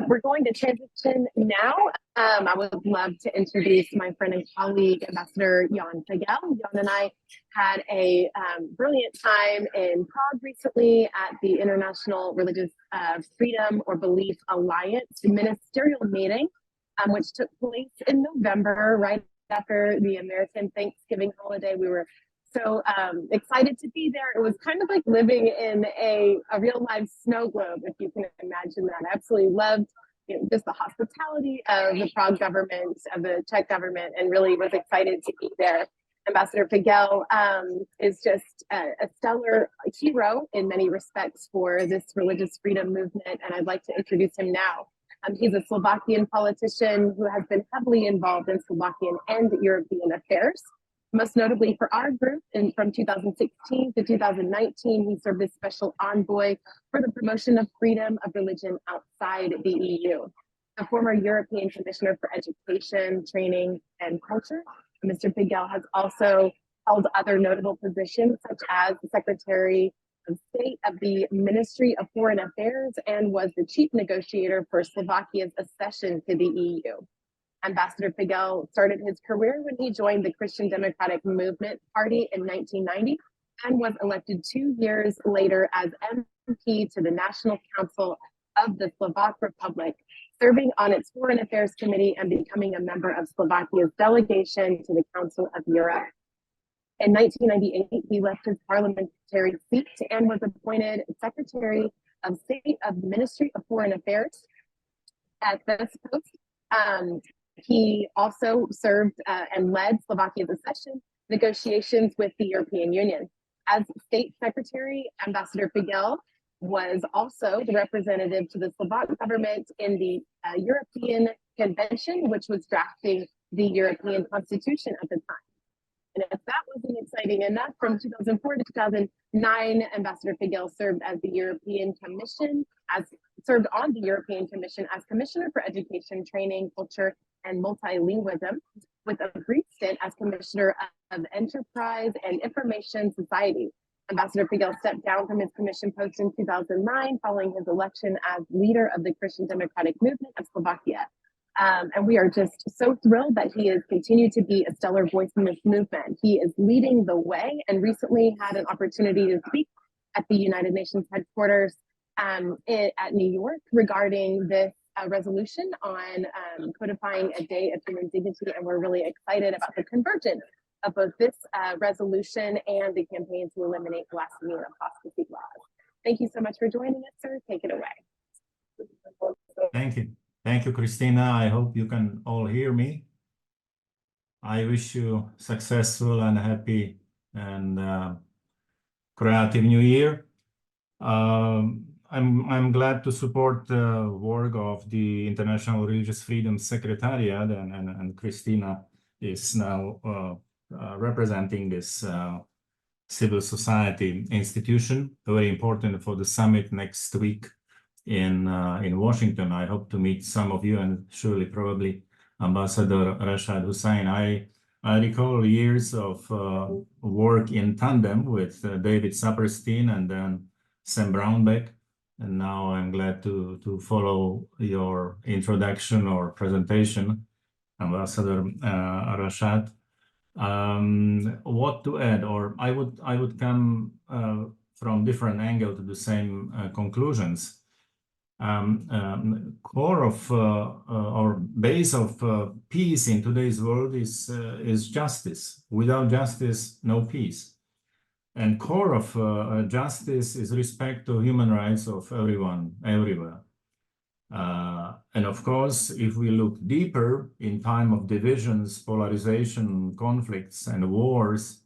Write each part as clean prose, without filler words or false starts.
We're going to transition now. I would love to introduce my friend and colleague, Ambassador Ján Figeľ. Ján and I had a brilliant time in Prague recently at the International Religious Freedom or Belief Alliance ministerial meeting, which took place in November, right after the American Thanksgiving holiday. We were so excited to be there. It was kind of like living in a real life snow globe, if you can imagine that. I absolutely loved just the hospitality of the Prague government, of the Czech government, and really was excited to be there. Ambassador Figeľ is just a stellar hero in many respects for this religious freedom movement, and I'd like to introduce him now. He's a Slovakian politician who has been heavily involved in Slovakian and European affairs. Most notably for our group, and from 2016 to 2019, he served as special envoy for the promotion of freedom of religion outside the EU. A former European Commissioner for Education, Training, and Culture, Mr. Figeľ has also held other notable positions, such as the Secretary of State of the Ministry of Foreign Affairs and was the chief negotiator for Slovakia's accession to the EU. Ambassador Figeľ started his career when he joined the Christian Democratic Movement Party in 1990 and was elected 2 years later as MP to the National Council of the Slovak Republic, serving on its Foreign Affairs Committee and becoming a member of Slovakia's delegation to the Council of Europe. In 1998, he left his parliamentary seat and was appointed Secretary of State of the Ministry of Foreign Affairs. At this post, he also served and led Slovakia's accession negotiations with the European Union. As State Secretary, Ambassador Figeľ was also the representative to the Slovak government in the European Convention, which was drafting the European Constitution at the time. And if that wasn't exciting enough, from 2004 to 2009, Ambassador Figeľ served on the European Commission as Commissioner for Education, Training, Culture, and Multilingualism, with a brief stint as Commissioner of Enterprise and Information Society. Ambassador Figeľ stepped down from his commission post in 2009 following his election as leader of the Christian Democratic Movement of Slovakia. And we are just so thrilled that he has continued to be a stellar voice in this movement. He is leading the way and recently had an opportunity to speak at the United Nations headquarters at New York regarding this resolution on codifying a day of human dignity. And we're really excited about the convergence of both this resolution and the campaign to eliminate blasphemy and apostasy laws. Thank you so much for joining us, sir. Take it away. Thank you. Thank you, Christina. I hope you can all hear me. I wish you successful and happy and creative new year. I'm glad to support the work of the International Religious Freedom Secretariat, and Christina is now representing this civil society institution, very important for the summit next week in Washington. I hope to meet some of you and surely probably Ambassador Rashad Hussain. I recall years of work in tandem with David Saperstein and then Sam Brownback, and now I'm glad to follow your introduction or presentation, Ambassador Rashad. What to add, or I would come from different angle to the same conclusions. Core of or base of peace in today's world is justice. Without justice, no peace. And core of justice is respect to human rights of everyone, everywhere. And of course, if we look deeper in time of divisions, polarization, conflicts, and wars,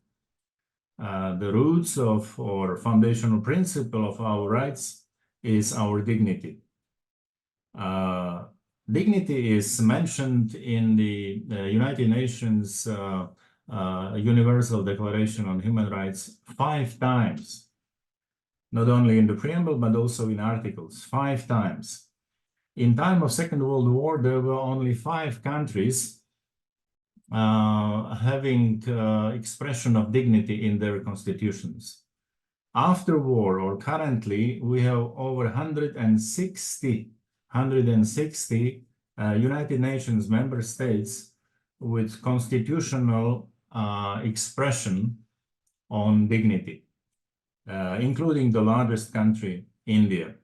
the roots of or foundational principle of our rights is our dignity. Dignity is mentioned in the United Nations Universal Declaration on Human Rights 5 times, not only in the preamble, but also in articles, 5 times. In time of Second World War, there were only 5 countries having expression of dignity in their constitutions. After war, or currently, we have over 160 160 United Nations member states with constitutional expression on dignity, including the largest country, India.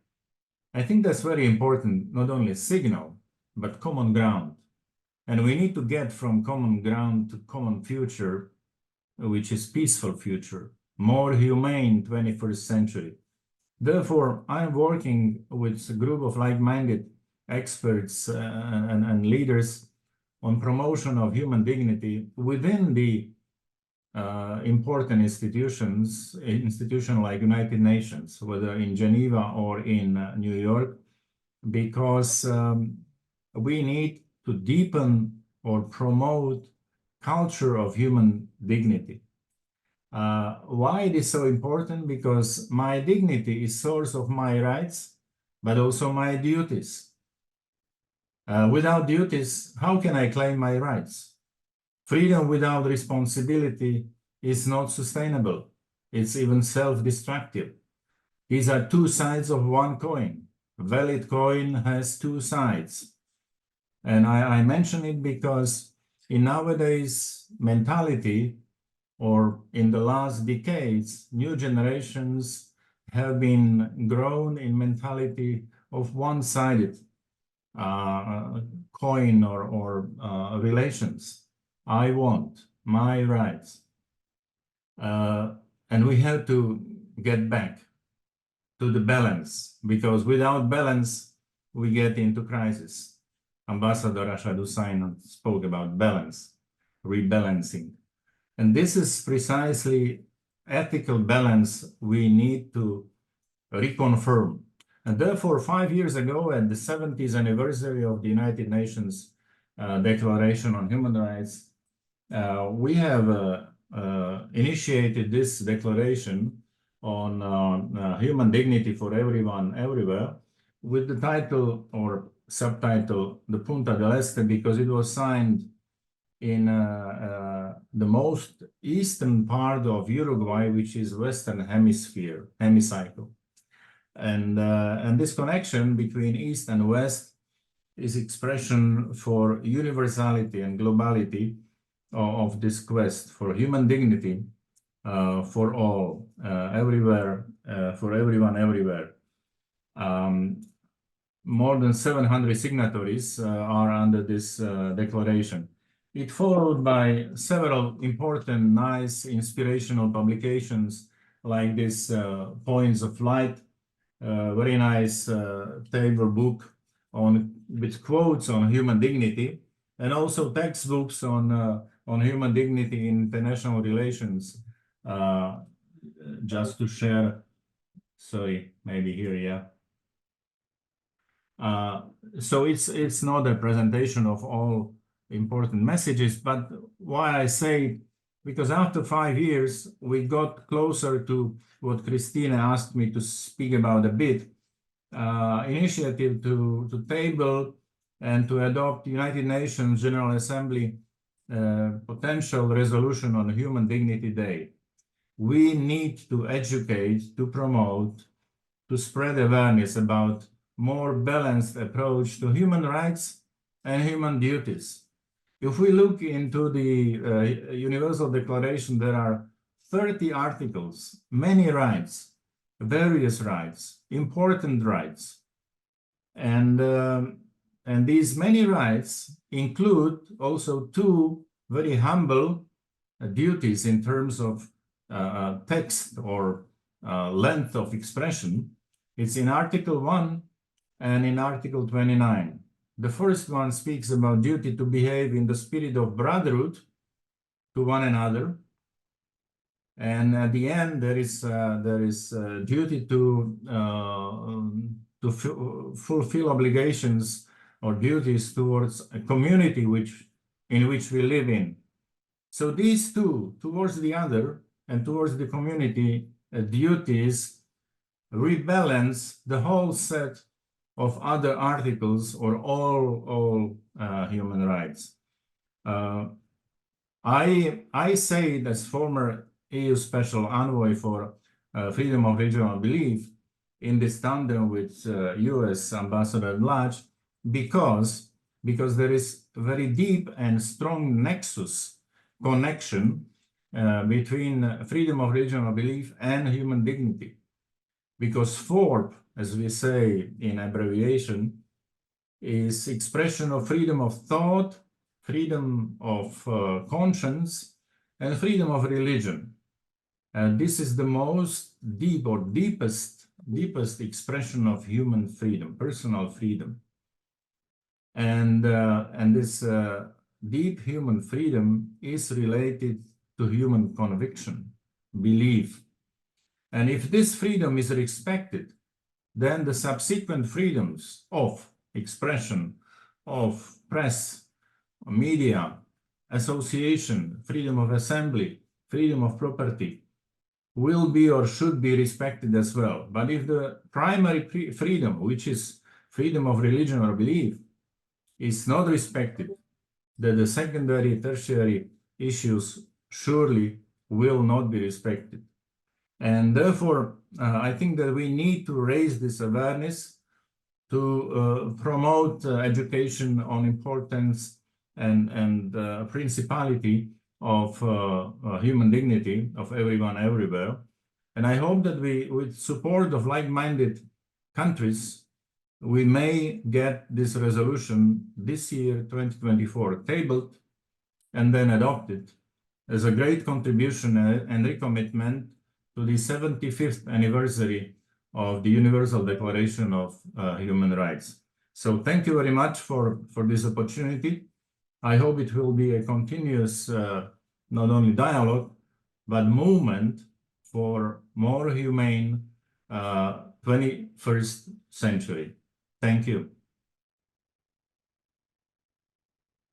I think that's very important, not only signal, but common ground. And we need to get from common ground to common future, which is peaceful future, more humane 21st century. Therefore, I'm working with a group of like-minded experts and leaders on promotion of human dignity within the important institutions like United Nations, whether in Geneva or in New York, because we need to deepen or promote culture of human dignity. Why it is so important? Because my dignity is source of my rights, but also my duties. Without duties, how can I claim my rights? Freedom without responsibility is not sustainable. It's even self-destructive. These are two sides of one coin. A valid coin has two sides. And I mention it because in nowadays mentality, or in the last decades, new generations have been grown in mentality of one-sided coin or relations. I want my rights. And we have to get back to the balance, because without balance, we get into crisis. Ambassador Rashad Hussain spoke about balance, rebalancing. And this is precisely ethical balance we need to reconfirm. And therefore, 5 years ago, at the 70th anniversary of the United Nations Declaration on Human Rights, we have initiated this declaration on human dignity for everyone, everywhere, with the title or subtitle, the Punta del Este, because it was signed in the most eastern part of Uruguay, which is Western hemicycle. And this connection between East and West is expression for universality and globality of this quest for human dignity for all, everywhere, for everyone, everywhere. More than 700 signatories are under this declaration. It followed by several important, nice, inspirational publications like this Points of Light, very nice table book with quotes on human dignity, and also textbooks on human dignity in international relations. Just to share, sorry, maybe here, yeah. So it's not a presentation of all important messages, but why I say, because after 5 years, we got closer to what Christina asked me to speak about a bit, initiative to table and to adopt United Nations General Assembly potential resolution on Human Dignity Day. We need to educate, to promote, to spread awareness about more balanced approach to human rights and human duties. If we look into the Universal Declaration, there are 30 articles, many rights, various rights, important rights. And these many rights include also two very humble duties in terms of text or length of expression. It's in Article 1 and in Article 29. The first one speaks about duty to behave in the spirit of brotherhood to one another. And at the end, there is duty to fulfill obligations or duties towards a community in which we live in. So these two, towards the other and towards the community duties, rebalance the whole set of other articles or all human rights. I say it as former EU Special Envoy for freedom of regional belief, in this tandem with US Ambassador at large, because there is a very deep and strong connection between freedom of religion or belief and human dignity. Because FORB, as we say in abbreviation, is expression of freedom of thought, freedom of conscience, and freedom of religion. And this is the most deep or deepest expression of human freedom, personal freedom. And this deep human freedom is related to human conviction, belief. And if this freedom is respected, then the subsequent freedoms of expression, of press, media, association, freedom of assembly, freedom of property, will be or should be respected as well. But if the primary freedom, which is freedom of religion or belief, is not respected, then the secondary, tertiary issues surely will not be respected. And therefore, I think that we need to raise this awareness to promote education on importance and principality of human dignity of everyone everywhere. And I hope that we, with support of like-minded countries, we may get this resolution this year, 2024, tabled and then adopted as a great contribution and recommitment to the 75th anniversary of the Universal Declaration of Human Rights. So thank you very much for this opportunity. I hope it will be a continuous, not only dialogue, but movement for more humane 21st century. Thank you.